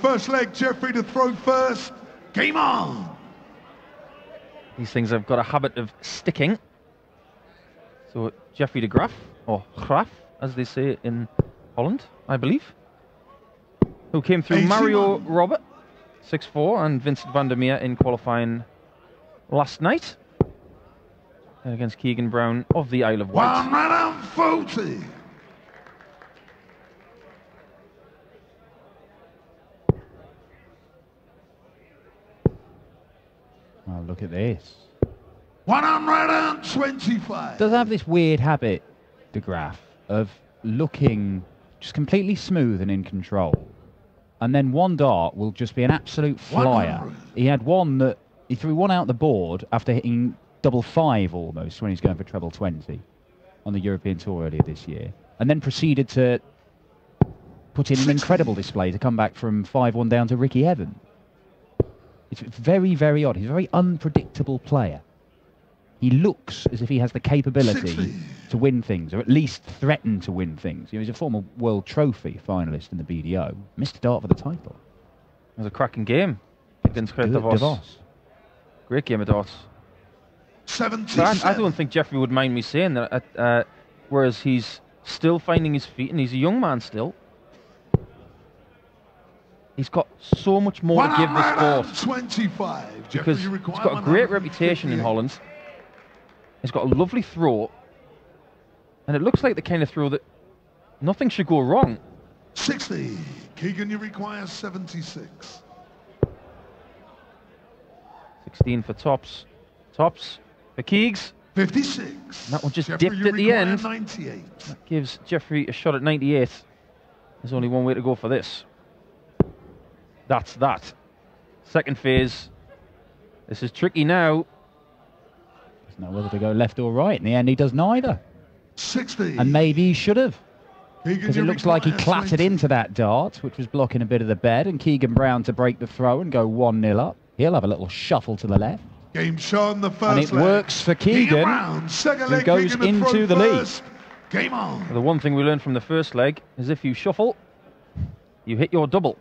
first leg, Jeffrey to throw first. Game on. These things have got a habit of sticking. So Jeffrey de Graaf, or Graaf, as they say in Holland, I believe, who came through Mario Robert, 6'4", and Vincent van der Meer in qualifying last night against Keegan Brown of the Isle of Wight. 140. Oh, look at this. 125. Does have this weird habit, de Graaf, of looking just completely smooth and in control. And then one dart will just be an absolute flyer. 100. He had one that he threw one out the board after hitting double 5 almost when he's going for treble 20 on the European Tour earlier this year. And then proceeded to put in an incredible display to come back from 5-1 down to Ricky Evans. It's very, very odd. He's a very unpredictable player. He looks as if he has the capability to win things, or at least threaten to win things. He's a former World Trophy finalist in the BDO. Missed a dart for the title. It was a cracking game against De Vos. Great game of darts. 77. I don't think Jeffrey would mind me saying that, whereas he's still finding his feet, and he's a young man still. He's got so much more to give the sport. Because he's got a great reputation in Holland. He's got a lovely throw. And it looks like the kind of throw that nothing should go wrong. 60. Keegan, you require 76. 16 for Tops. Tops for Keegs. 56. And that one just Jeffrey, dipped at the end. 98. That gives Jeffrey a shot at 98. There's only one way to go for this. That's that. Second phase. This is tricky now. Doesn't know whether to go left or right. In the end, he does neither. 60. And maybe he should have. Because it looks like he clattered into that dart, which was blocking a bit of the bed, and Keegan Brown to break the throw and go 1-0 up. He'll have a little shuffle to the left. Game shown the first and it works for Keegan, who goes into the lead. Game on. The one thing we learned from the first leg is if you shuffle, you hit your double.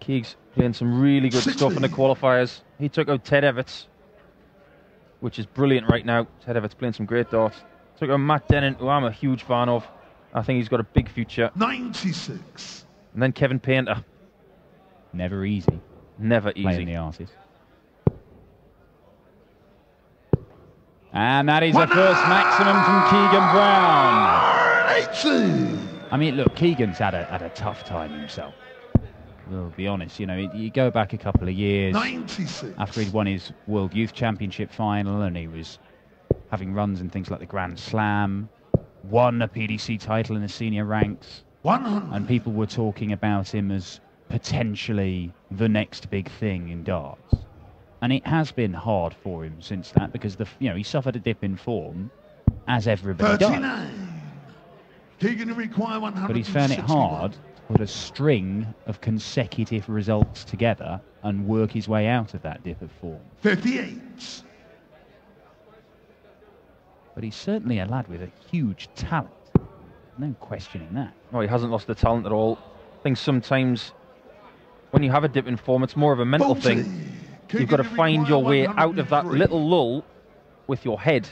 Keegs playing some really good stuff in the qualifiers. He took out Ted Everts, which is brilliant right now. Ted Everts playing some great darts. Took out Matt Denon, who I'm a huge fan of. I think he's got a big future. 96. And then Kevin Painter. Never easy. Never easy. Playing the artist. And that is a first maximum from Keegan Brown. 80. I mean, look, Keegan's had a tough time himself. We'll be honest, you know, you go back a couple of years 96. after he'd won his World Youth Championship final and he was having runs in things like the Grand Slam, won a PDC title in the senior ranks, 100. and people were talking about him as potentially the next big thing in darts. And it has been hard for him since that because he suffered a dip in form, as everybody 39. does. Keegan, you require 100. But he's found it hard to put a string of consecutive results together and work his way out of that dip of form. 58. But he's certainly a lad with a huge talent. No questioning that. No, he hasn't lost the talent at all. I think sometimes when you have a dip in form, it's more of a mental 40. thing. You've got to find your way out of that little lull with your head.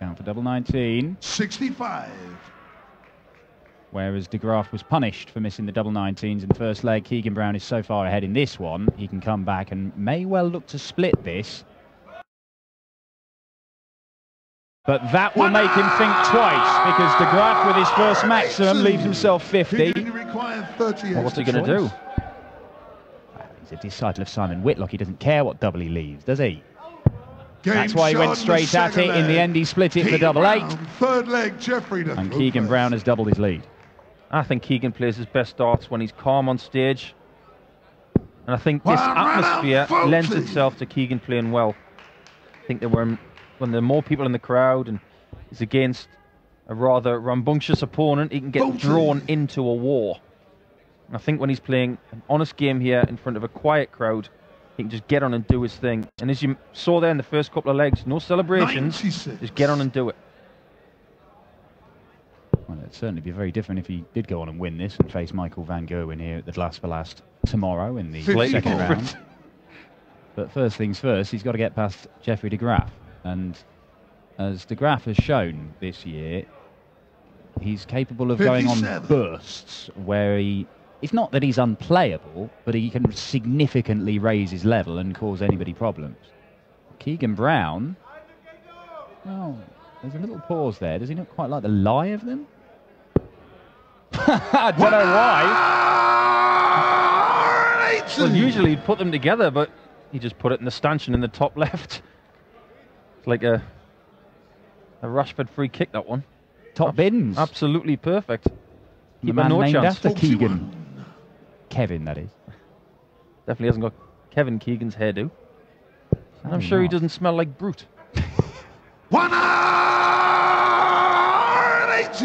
Down for double 19. 65. Whereas de Graaf was punished for missing the double 19s in the first leg. Keegan Brown is so far ahead in this one, he can come back and may well look to split this. But that will make him think twice, because de Graaf with his first maximum leaves himself 50. Well, what's he going to do? Well, he's a disciple of Simon Whitlock. He doesn't care what double he leaves, does he? That's why he went straight at it. In the end, he split it for double 8. Third leg, Jeffrey. And Keegan Brown has doubled his lead. I think Keegan plays his best darts when he's calm on stage. And I think this atmosphere lends itself to Keegan playing well. I think that when there are more people in the crowd and he's against a rather rambunctious opponent, he can get drawn into a war. And I think when he's playing an honest game here in front of a quiet crowd, he can just get on and do his thing. And as you saw there in the first couple of legs, no celebrations, 96. just get on and do it. Well, it'd certainly be very different if he did go on and win this and face Michael van Gerwen here at the Last for Last tomorrow in the second round. But first things first, he's got to get past Jeffrey de Graaf. And as de Graaf has shown this year, he's capable of going on bursts where it's not that he's unplayable, but he can significantly raise his level and cause anybody problems. Keegan Brown, well, there's a little pause there. Does he not quite like the lie of them? I don't know why. Well, usually he'd put them together, but he just put it in the stanchion in the top left. It's like a Rashford free kick, that one. Top bins. Absolutely perfect. The man no named chance. after Keegan. Kevin, that is. Definitely hasn't got Kevin Keegan's hairdo. And I'm sure he doesn't smell like Brute.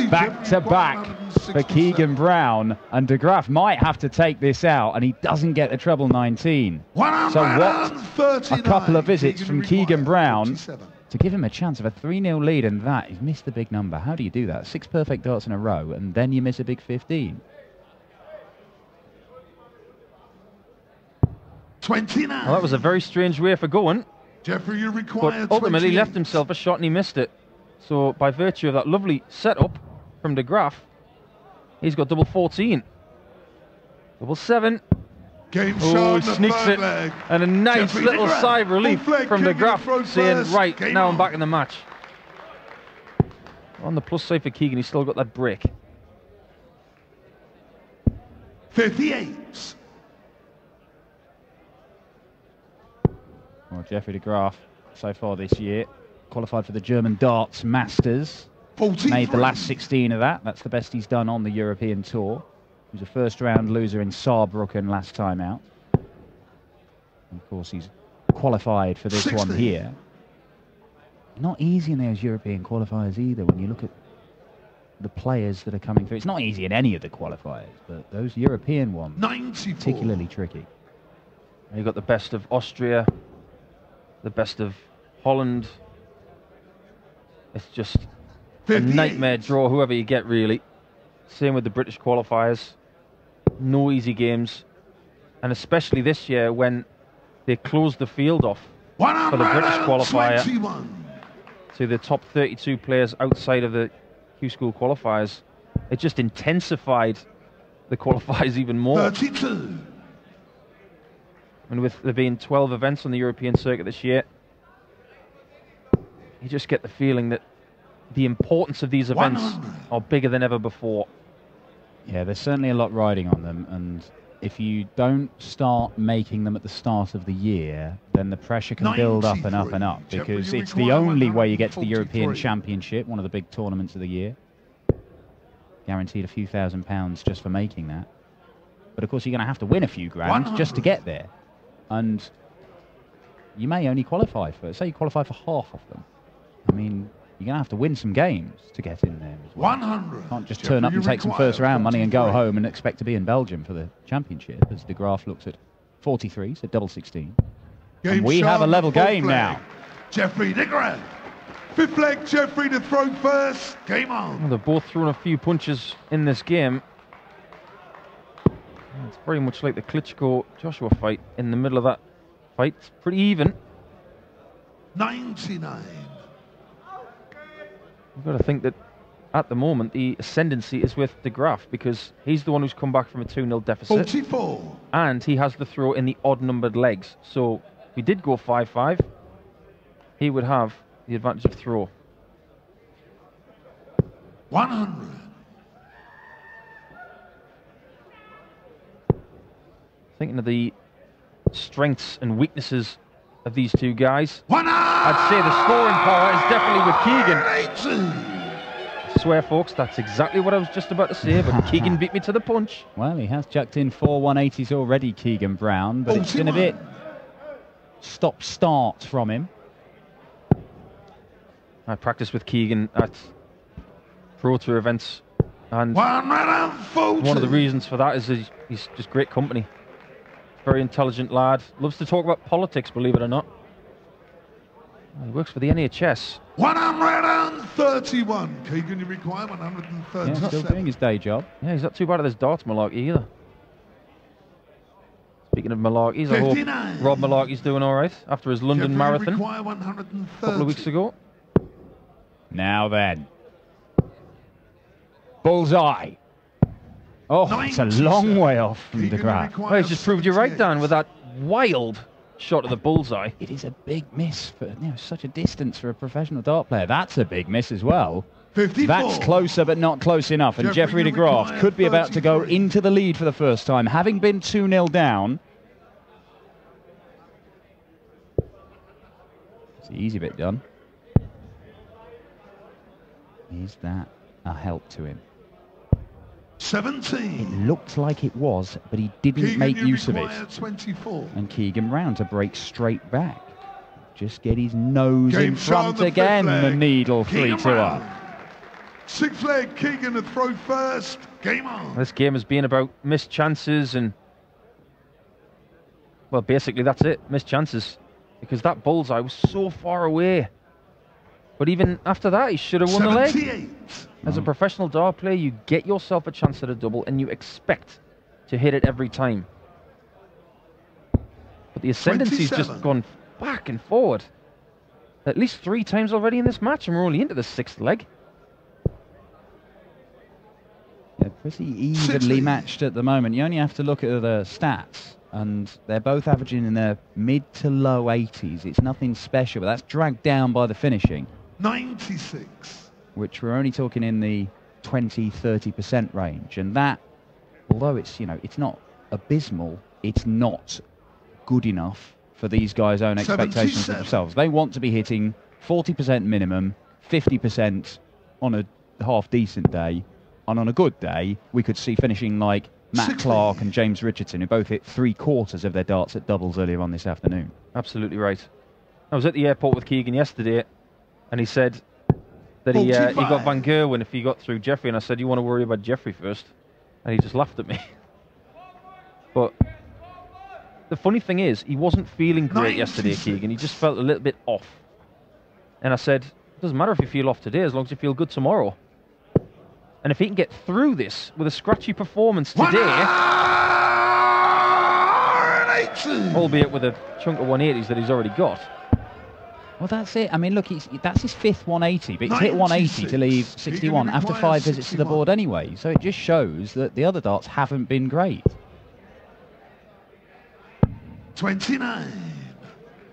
Back to back for Keegan Brown, and de Graaf might have to take this out, and he doesn't get a treble 19. So what a couple of visits from Keegan Brown to give him a chance of a 3-0 lead, and that, he's missed the big number. How do you do that? 6 perfect darts in a row, and then you miss a big 15. 29. Well, that was a very strange way for going. Jeffrey, you But require ultimately 28. left himself a shot and he missed it. So by virtue of that lovely setup from de Graaf, he's got double 14. Double 7. Game Oh, shot he in the sneaks third it. leg. And a nice Jeffrey little de Graaf. sigh of relief Full flag from de kick in the Graaf, throat saying, first. right, Game now on. I'm back in the match. On the plus side for Keegan, he's still got that break. 58. Well, Jeffrey de Graaf, so far this year, qualified for the German Darts Masters. 43. Made the last 16 of that. That's the best he's done on the European Tour. He was a first-round loser in Saarbrücken last time out. And of course, he's qualified for this 60. one here. Not easy in those European qualifiers either, when you look at the players that are coming through. It's not easy in any of the qualifiers, but those European ones, 94. particularly tricky. You've got the best of Austria, the best of Holland. It's just 58. a nightmare draw, whoever you get, really. Same with the British qualifiers. No easy games. And especially this year when they closed the field off for the British qualifier 121. to the top 32 players outside of the Q School qualifiers. It just intensified the qualifiers even more. 32. And with there being 12 events on the European circuit this year, you just get the feeling that the importance of these events 100. are bigger than ever before. Yeah, there's certainly a lot riding on them, and if you don't start making them at the start of the year, then the pressure can build up and up and up, 93. because Jeffrey, it's you the require only way you get to the 143. European Championship, one of the big tournaments of the year. Guaranteed a few £1,000s just for making that. But of course, you're going to have to win a few grand just to 100. get there. And you may only qualify for, say you qualify for half of them. I mean, you're going to have to win some games to get in there as well. 100. You can't just Jeffrey, turn up you and take some require first round money and go 43. home and expect to be in Belgium for the championship, as de Graaf looks at 43, so double 16. Game And we shot have a on level the fourth game leg. now. Jeffrey de Graaf. Fifth leg, Jeffrey to throw first. Game on. Well, they've both thrown a few punches in this game. It's very much like the Klitschko-Joshua fight. In the middle of that fight, it's pretty even. 99. You've got to think that at the moment the ascendancy is with de Graaf, because he's the one who's come back from a 2-0 deficit. 44. And he has the throw in the odd-numbered legs. So if he did go 5-5, he would have the advantage of throw. 100. Thinking of the strengths and weaknesses of these two guys, 100. I'd say the scoring power is definitely with Keegan. 80. I swear, folks, that's exactly what I was just about to say, but Keegan beat me to the punch. Well, he has chucked in 4 180s already, Keegan Brown, but it's been a bit stop-start from him. I practice with Keegan at Pro Tour events, and 140. one of the reasons for that is he's just great company. Very intelligent lad. Loves to talk about politics, believe it or not. He works for the NHS. 131. Keegan, you require 137. Yeah, still doing his day job. Yeah, he's not too bad at this darts malarkey either. Speaking of malarkeys, I hope Rob Malarkey's doing all right after his London Marathon a couple of weeks ago. Now then. Bullseye. Oh, it's a long way off from the Graaf. Well, he's just proved you right, Dan, with that wild shot of the bullseye. It is a big miss for such a distance for a professional dart player. That's a big miss as well. 54. That's closer, but not close enough. And Jeffrey de Graaf could be about to go into the lead for the first time, having been 2-0 down. It's the easy bit done. Is that a help to him? 17. It looked like it was, but he didn't Keegan, make use of it. 24. And Keegan round to break straight back. Just get his nose in front again. The needle 3-2 up. 6th leg, Keegan to throw first. Game on. This game has been about missed chances and, well, basically that's it, missed chances. Because that bullseye was so far away. But even after that, he should have won the leg. As a professional dart player, you get yourself a chance at a double and you expect to hit it every time. But the ascendancy's just gone back and forward. At least 3 times already in this match, and we're only into the 6th leg. Yeah, pretty evenly matched at the moment. You only have to look at the stats, and they're both averaging in their mid to low 80s. It's nothing special, but that's dragged down by the finishing. 96. Which we're only talking in the 20-30% range. And that, although it's, it's not abysmal, it's not good enough for these guys' own expectations of themselves. They want to be hitting 40% minimum, 50% on a half-decent day, and on a good day, we could see finishing like Matt Clark and James Richardson, who both hit 3/4 of their darts at doubles earlier on this afternoon. Absolutely right. I was at the airport with Keegan yesterday, and he said that he got Van Gerwen if he got through Jeffrey, and I said, you want to worry about Jeffrey first? And he just laughed at me. But the funny thing is, he wasn't feeling great yesterday, Keegan. He just felt a little bit off. And I said, it doesn't matter if you feel off today, as long as you feel good tomorrow. And if he can get through this with a scratchy performance today, albeit with a chunk of 180s that he's already got. Well, that's it. I mean, look, that's his 5th 180, but he's hit 180 to leave 61 after 5 visits to the board anyway. So it just shows that the other darts haven't been great. 29.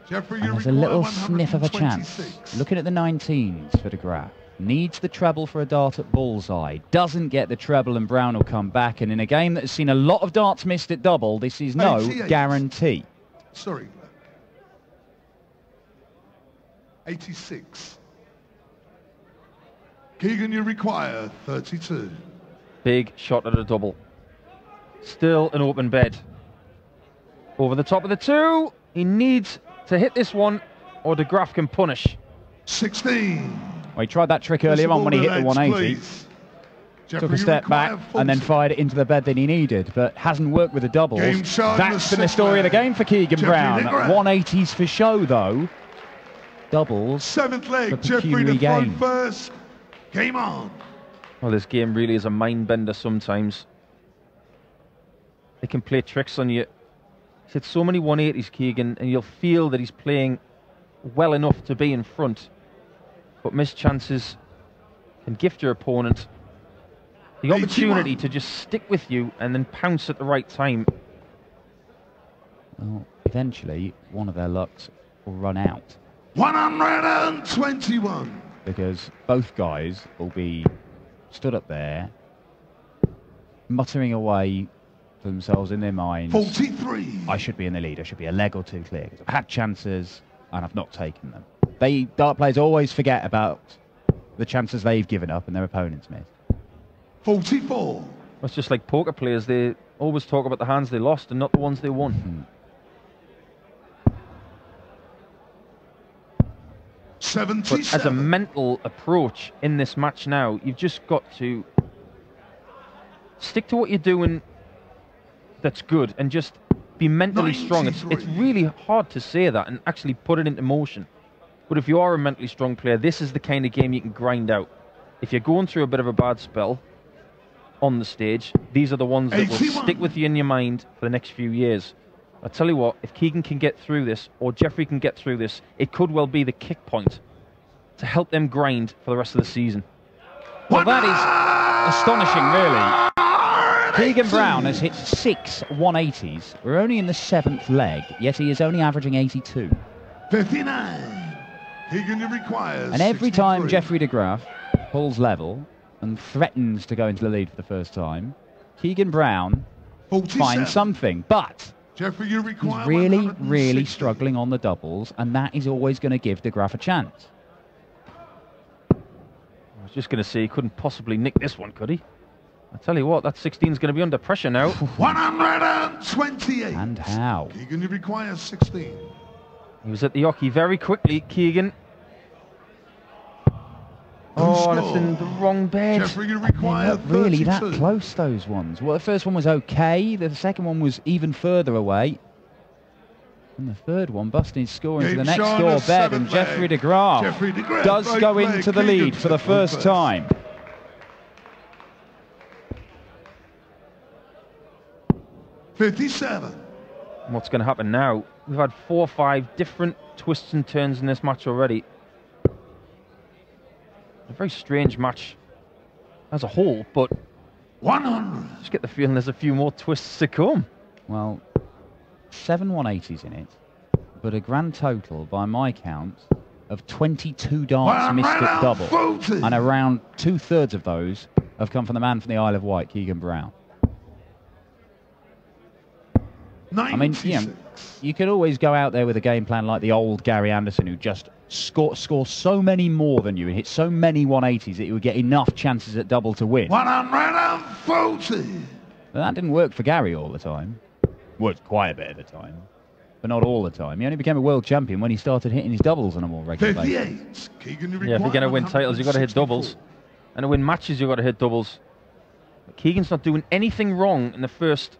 Jeffrey, and there's a little sniff of a chance. Looking at the 19s for de Graaf. Needs the treble for a dart at bullseye. Doesn't get the treble and Brown will come back. And in a game that has seen a lot of darts missed at double, this is no guarantee. Sorry. 86. Keegan, you require 32. Big shot at a double. Still an open bed. Over the top of the 2. He needs to hit this one, or de Graaf can punish. 16. Well, he tried that trick earlier on when he hit the 180. Took a step back and then fired it into the bed that he needed, but hasn't worked with the doubles. That's been the story of the game for Keegan Brown. 180s for show, though. Doubles 7th leg, Jeffrey to throw first. Game on. Well, this game really is a mind bender sometimes. They can play tricks on you. He's hit so many 180s, Keegan, and you'll feel that he's playing well enough to be in front. But missed chances can gift your opponent the opportunity to just stick with you and then pounce at the right time. Well, eventually, one of their lucks will run out. 121. Because both guys will be stood up there, muttering away to themselves in their minds. 43. I should be in the lead. I should be a leg or 2 clear. Because I've had chances and I've not taken them. Dart players always forget about the chances they've given up and their opponents missed. 44. It's just like poker players. They always talk about the hands they lost and not the ones they won. 77. But as a mental approach in this match now, you've just got to stick to what you're doing that's good and just be mentally strong. It's really hard to say that and actually put it into motion. But if you are a mentally strong player, this is the kind of game you can grind out. If you're going through a bit of a bad spell on the stage, these are the ones that will stick with you in your mind for the next few years. I tell you what, if Keegan can get through this, or Jeffrey can get through this, it could well be the kick point to help them grind for the rest of the season. Well, that is astonishing, really. Keegan Brown has hit 6 180s. We're only in the 7th leg, yet he is only averaging 82. 59. Keegan requires. And every 63. time Jeffrey de Graaf pulls level and threatens to go into the lead for the first time, Keegan Brown 47. finds something. But Jeffrey, you require he's really, 160. really struggling on the doubles, and that is always going to give de Graaf a chance. I was just going to say he couldn't possibly nick this one, could he? I tell you what, that 16 is going to be under pressure now. 128. And how? Keegan, you require 16. He was at the hockey very quickly, Keegan. Oh, that's in the wrong bed. Jeffrey, you require Not really 32. that close, those ones. Well, the first one was okay. The second one was even further away. And the third one, busting his score into the next door bed. And Jeffrey de Graaf does go into the lead for the first time. $57. And what's going to happen now? We've had 4 or 5 different twists and turns in this match already. A very strange match as a whole, but 100. just get the feeling there's a few more twists to come. Well, 7 180s in it, but a grand total, by my count, of 22 darts missed at double. 40. And around 2/3 of those have come from the man from the Isle of Wight, Keegan Brown. I mean, you could always go out there with a game plan like the old Gary Anderson, who just score so many more than you and hit so many 180s that he would get enough chances at double to win. 140. But that didn't work for Gary all the time. Worked quite a bit at the time, but not all the time. He only became a world champion when he started hitting his doubles on a more regular basis. 58. Keegan, Yeah, if you're going to win titles, you've got to hit doubles. And to win matches, you've got to hit doubles. But Keegan's not doing anything wrong in the first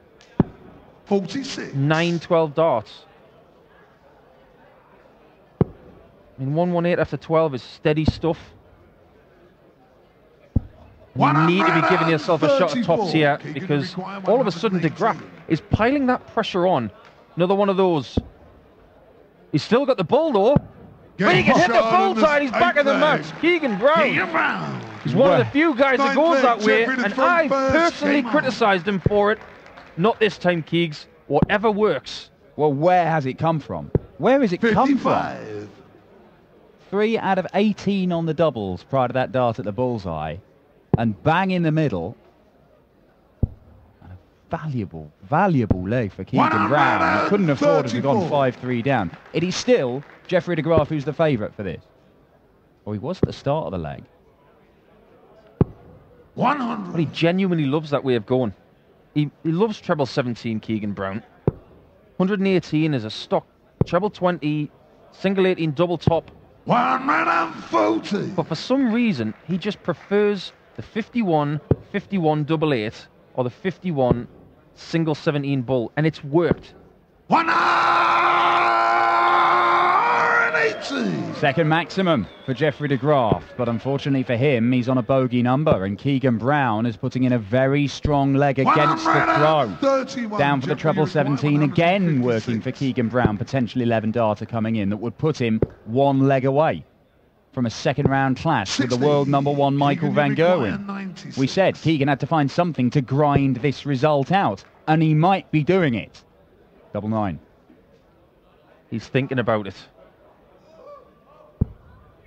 46. 9-12 darts. I mean, 118 after 12 is steady stuff. And you need to be giving yourself a shot at tops here, because all of a sudden de Graaf is piling that pressure on. Another one of those. He's still got the ball though. But he can hit the bullseye and he's back in the match. Keegan Brown. He's one of the few guys that goes that way, and I personally criticised him for it. Not this time, Keegs. Whatever works. Well, where has it come from? Where has it come from? 3 out of 18 on the doubles prior to that dart at the bullseye. And bang in the middle. And a valuable, valuable leg for Keegan Brown. He couldn't afford to have gone 5-3 down. It is still Jeffrey de Graaf who's the favourite for this. Well, he was at the start of the leg. 100. But he genuinely loves that way of going. He loves treble 17, Keegan Brown. 118 is a stock treble 20, single 18, double top. 140. But for some reason, he just prefers the 51, 51 double 8 or the 51 single 17 bull, and it's worked. 180. Second maximum for Jeffrey de Graaf, but unfortunately for him, he's on a bogey number, and Keegan Brown is putting in a very strong leg against the throw. Down for the treble 17, again working for Keegan Brown, potentially 11 darter coming in that would put him 1 leg away from a second round clash with the world #1 Michael van Gerwen. We said Keegan had to find something to grind this result out, and he might be doing it. 99. He's thinking about it.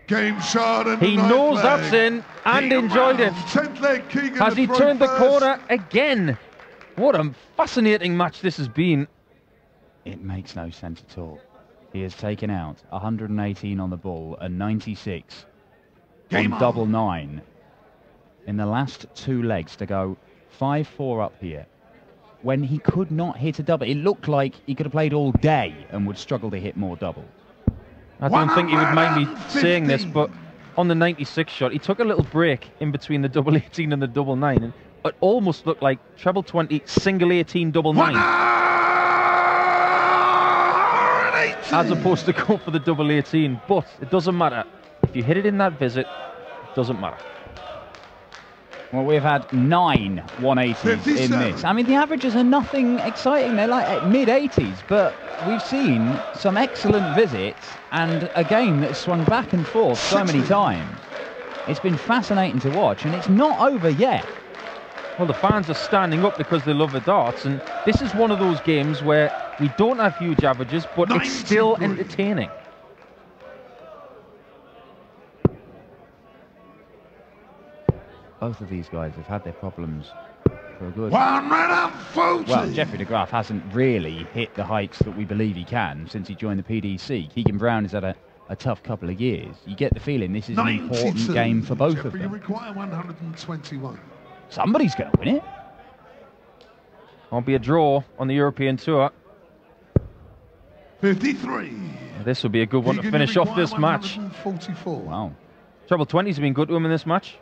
Game shot and he knows that's in and enjoyed it. Has he turned the corner again? What a fascinating match this has been. It makes no sense at all. He has taken out 118 on the bull and 96 on double 9 in the last 2 legs to go 5-4 up here. When he could not hit a double, it looked like he could have played all day and would struggle to hit more doubles. I don't think he would mind me saying this, but on the 96 shot, he took a little break in between the double 18 and the double 9, and it almost looked like treble 20, single 18, double 9. as opposed to go for the double 18. But it doesn't matter. If you hit it in that visit, it doesn't matter. Well, we've had 9 180s in this. I mean, the averages are nothing exciting. They're like at mid-80s, but we've seen some excellent visits and a game that's swung back and forth so many times. It's been fascinating to watch, and it's not over yet. Well, the fans are standing up because they love the darts, and this is one of those games where we don't have huge averages, but it's still entertaining. Both of these guys have had their problems for a good... 140. Well, Jeffrey de Graaf hasn't really hit the heights that we believe he can since he joined the PDC. Keegan Brown has had a tough couple of years. You get the feeling this is an important game for both of them. You require 121. Somebody's going to win it. Won't be a draw on the European Tour. 53. This will be a good one to finish off this match. 144. Wow. Treble 20's been good to him in this match.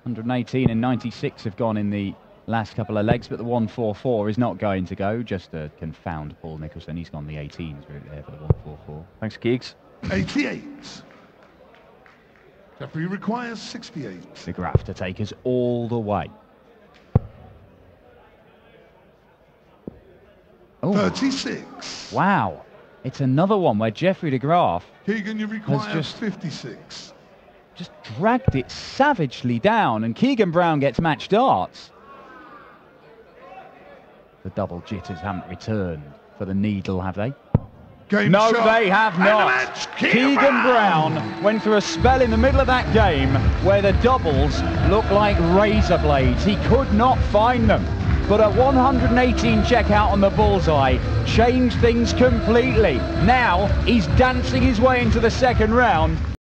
118 and 96 have gone in the last couple of legs, but the 144 is not going to go, just to confound Paul Nicholson. He's gone the 18s route there for the 144. Thanks, Keegs. 88. Jeffrey requires 68. De Graaf to take us all the way. Oh. 36. Wow. It's another one where Jeffrey de Graaf Keegan, you require just 56. Just dragged it savagely down, and Keegan Brown gets match darts. The double jitters haven't returned for the needle, have they? No, they have not. Keegan Brown went through a spell in the middle of that game where the doubles looked like razor blades. He could not find them. But a 118 check out on the bullseye changed things completely. Now he's dancing his way into the second round.